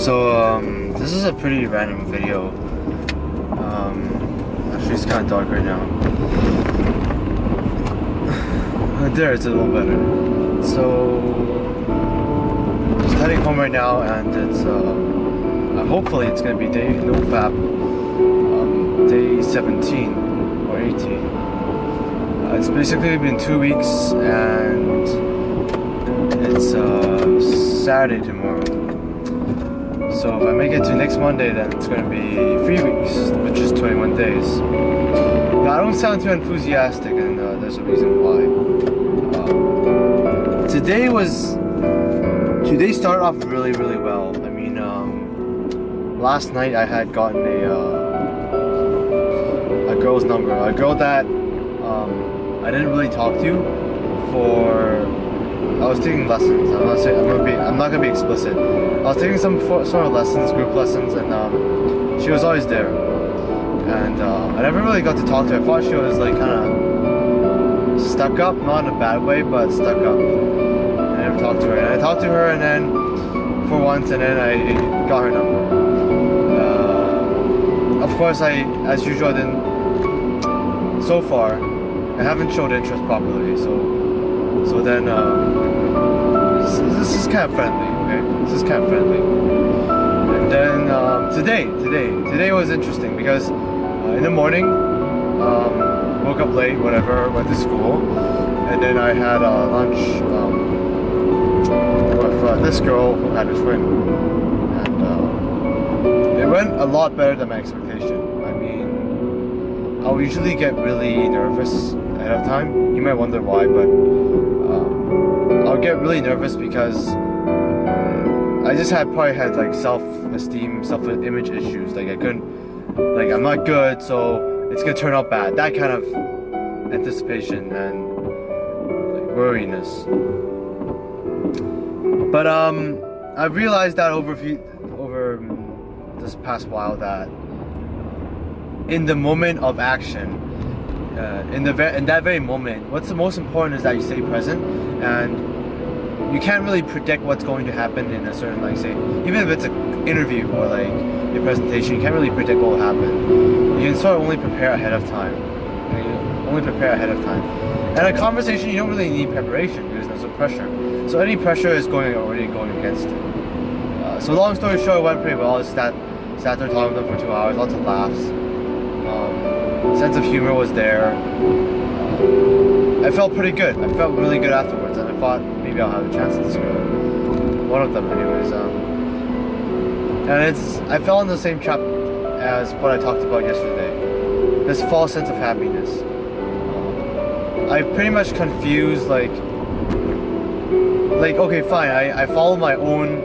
This is a pretty random video. Actually, it's kind of dark right now. There, it's a little better. So, just heading home right now, and it's hopefully it's gonna be day day 17 or 18. It's basically been 2 weeks, and it's Saturday tomorrow. So if I make it to next Monday, then it's going to be 3 weeks, which is 21 days. Now, I don't sound too enthusiastic, and there's a reason why. Today started off really, really well. I mean, last night I had gotten a girl's number, a girl that I didn't really talk to for. I was taking lessons. I'm not gonna be explicit. I was taking some sort of lessons, group lessons, and she was always there. And I never really got to talk to her. I thought she was like kind of stuck up, not in a bad way, but stuck up. I never talked to her. And I talked to her, and then for once, and then I got her number. Of course, as usual, didn't. So far, I haven't showed interest properly. So then, this is kind of friendly, okay? This is kind of friendly. And then, today was interesting because in the morning, woke up late, whatever, went to school, and then I had lunch with this girl who had a twin, and it went a lot better than my expectation. I mean, I'll usually get really nervous ahead of time. You might wonder why, but I'll get really nervous because I just probably had like self-esteem, self-image issues. Like I'm not good, so it's gonna turn out bad. That kind of anticipation and like worriness. But I realized that over this past while that in the moment of action, in that very moment, what's the most important is that you stay present, and you can't really predict what's going to happen in a certain, like, say, even if it's an interview or like your presentation, you can't really predict what will happen. You can sort of only prepare ahead of time. And a conversation, you don't really need preparation because there's no pressure. So any pressure is already going against it. So long story short, it went pretty well. I sat there talking with them for 2 hours, lots of laughs. Sense of humor was there. I felt pretty good. I felt really good afterwards, and I thought maybe I'll have a chance at this girl. One of them, anyways. And I fell in the same trap as what I talked about yesterday. This false sense of happiness. I pretty much confused like okay, fine. I followed my own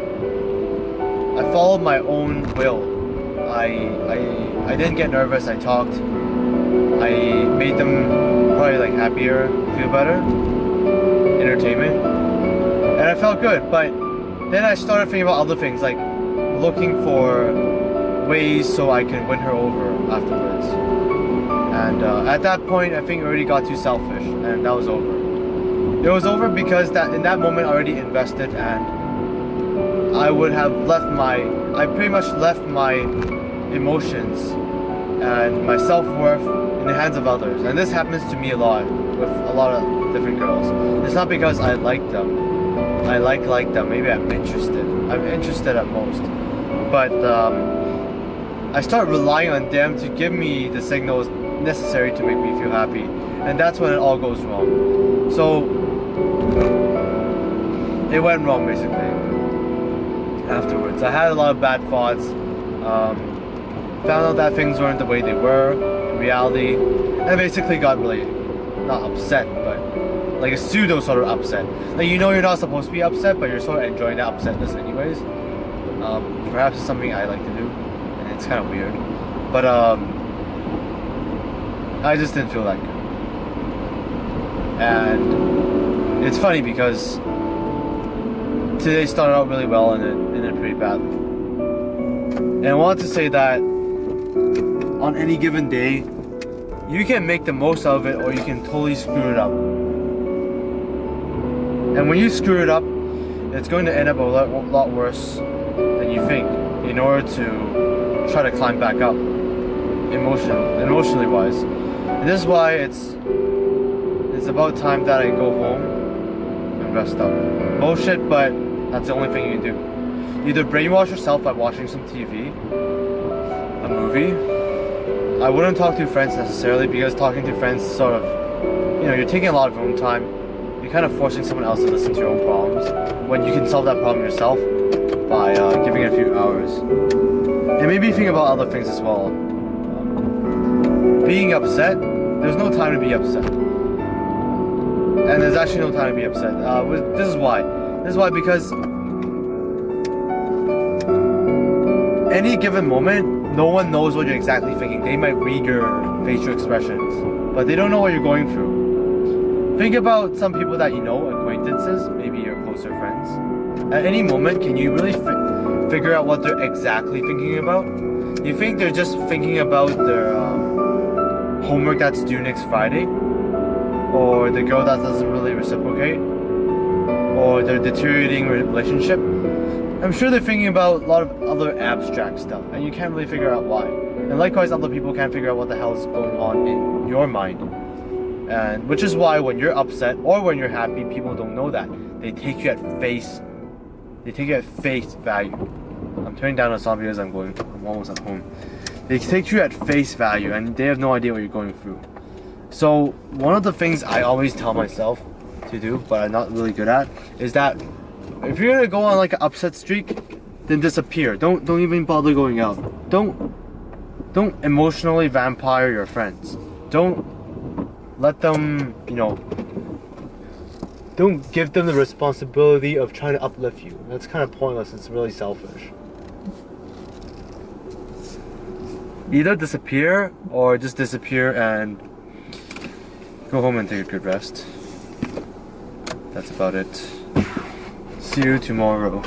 will. I didn't get nervous. I talked. I made them probably like happier, feel better, entertainment, and I felt good. But then I started thinking about other things, like looking for ways so I can win her over afterwards. And at that point, I think I already got too selfish, and that was over. It was over because in that moment I already invested, and I pretty much left my emotions and my self-worth in the hands of others. And this happens to me a lot with a lot of different girls. It's not because I like them. I like them. Maybe I'm interested. I'm interested at most. But I start relying on them to give me the signals necessary to make me feel happy. And that's when it all goes wrong. So it went wrong basically. Afterwards, I had a lot of bad thoughts. Found out that things weren't the way they were in reality, and I basically got really, not upset, but like a pseudo sort of upset. Like, you know, you're not supposed to be upset, but you're sort of enjoying that upsetness anyways. Perhaps it's something I like to do, and it's kind of weird. But I just didn't feel that good. And it's funny because today started out really well and it ended pretty badly. And I wanted to say that on any given day, you can make the most out of it, or you can totally screw it up. And when you screw it up, it's going to end up a lot worse than you think. in order to try to climb back up, emotionally wise. And this is why it's about time that I go home and rest up. Bullshit, but that's the only thing you can do. Either brainwash yourself by watching some TV, a movie. I wouldn't talk to friends necessarily, because talking to friends sort of, you're taking a lot of your own time. You're kind of forcing someone else to listen to your own problems when you can solve that problem yourself by giving it a few hours. And maybe think about other things as well. Being upset, there's no time to be upset. And there's actually no time to be upset. This is why. Because any given moment, no one knows what you're exactly thinking. They might read your facial expressions, but they don't know what you're going through. Think about some people that you know, acquaintances, maybe your closer friends. At any moment, can you really figure out what they're exactly thinking about? You think they're just thinking about their homework that's due next Friday? Or the girl that doesn't really reciprocate? Or their deteriorating relationship? I'm sure they're thinking about a lot of other abstract stuff, and you can't really figure out why. And likewise, other people can't figure out what the hell is going on in your mind. And which is why when you're upset or when you're happy, people don't know that. They take you at face value. I'm turning down the sound because I'm almost at home. They take you at face value, and they have no idea what you're going through. So one of the things I always tell myself to do, but I'm not really good at, is that if you're gonna go on like an upset streak, then disappear. Don't even bother going out. Don't emotionally vampire your friends. Don't let them, don't give them the responsibility of trying to uplift you. That's kind of pointless. It's really selfish. Either disappear or just disappear and go home and take a good rest. That's about it. See you tomorrow.